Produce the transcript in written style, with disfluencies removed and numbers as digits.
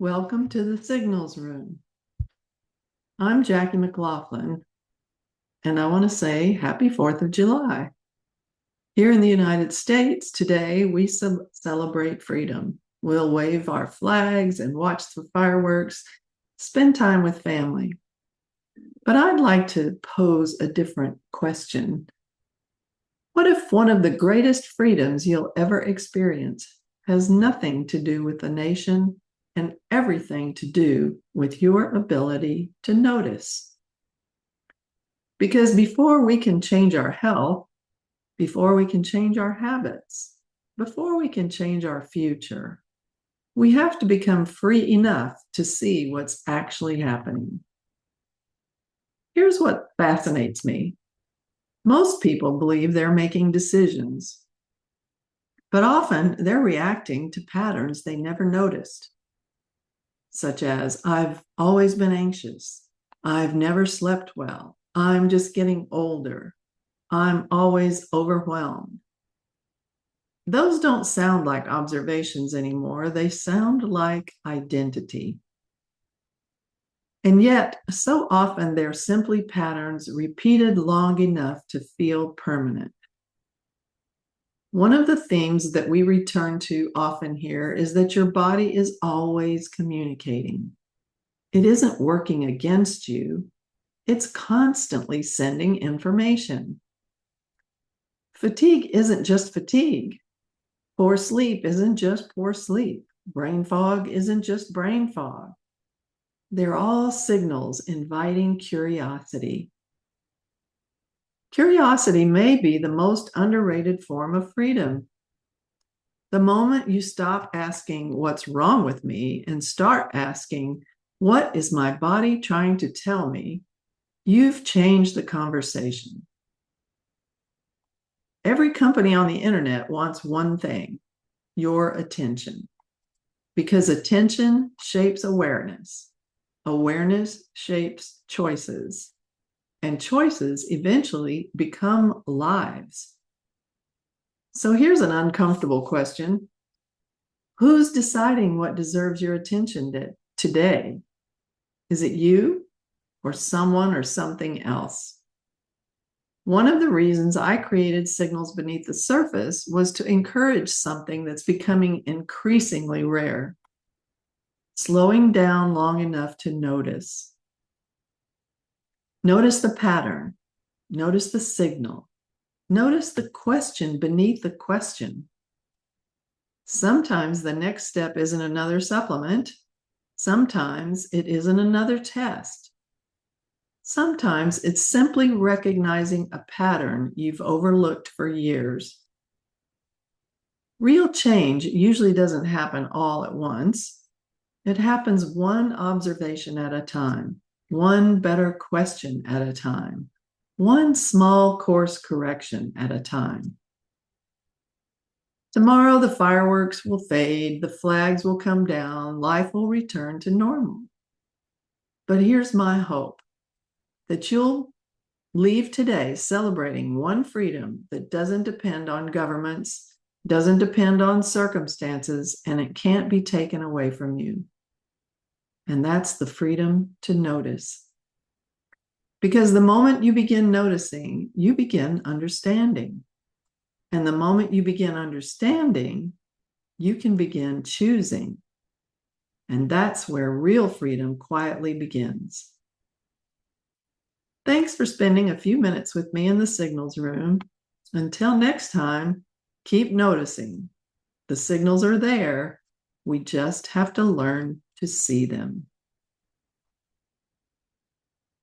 Welcome to the Signals Room. I'm Jacque McLaughlin, and I want to say Happy 4th of July. Here in the United States, today we celebrate freedom. We'll wave our flags and watch the fireworks, spend time with family. But I'd like to pose a different question. What if one of the greatest freedoms you'll ever experience has nothing to do with the nation and everything to do with your ability to notice? Because before we can change our health, before we can change our habits, before we can change our future, we have to become free enough to see what's actually happening. Here's what fascinates me. Most people believe they're making decisions, but often they're reacting to patterns they never noticed, such as, I've always been anxious, I've never slept well, I'm just getting older, I'm always overwhelmed. Those don't sound like observations anymore. They sound like identity. And yet, so often they're simply patterns repeated long enough to feel permanent. One of the themes that we return to often here is that your body is always communicating. It isn't working against you. It's constantly sending information. Fatigue isn't just fatigue. Poor sleep isn't just poor sleep. Brain fog isn't just brain fog. They're all signals inviting curiosity. Curiosity may be the most underrated form of freedom. The moment you stop asking, what's wrong with me, and start asking, what is my body trying to tell me, you've changed the conversation. Every company on the internet wants one thing, your attention, because attention shapes awareness. Awareness shapes choices, and choices eventually become lives. So here's an uncomfortable question. Who's deciding what deserves your attention today? Is it you or someone or something else? One of the reasons I created Signals Beneath the Surface was to encourage something that's becoming increasingly rare. Slowing down long enough to notice. Notice the pattern. Notice the signal. Notice the question beneath the question. Sometimes the next step isn't another supplement. Sometimes it isn't another test. Sometimes it's simply recognizing a pattern you've overlooked for years. Real change usually doesn't happen all at once. It happens one observation at a time, one better question at a time, one small course correction at a time. Tomorrow, the fireworks will fade, the flags will come down, life will return to normal. But here's my hope, that you'll leave today celebrating one freedom that doesn't depend on governments, doesn't depend on circumstances, and it can't be taken away from you. And that's the freedom to notice. Because the moment you begin noticing, you begin understanding. And the moment you begin understanding, you can begin choosing. And that's where real freedom quietly begins. Thanks for spending a few minutes with me in the Signals Room. Until next time, keep noticing. The signals are there. We just have to learn to see them.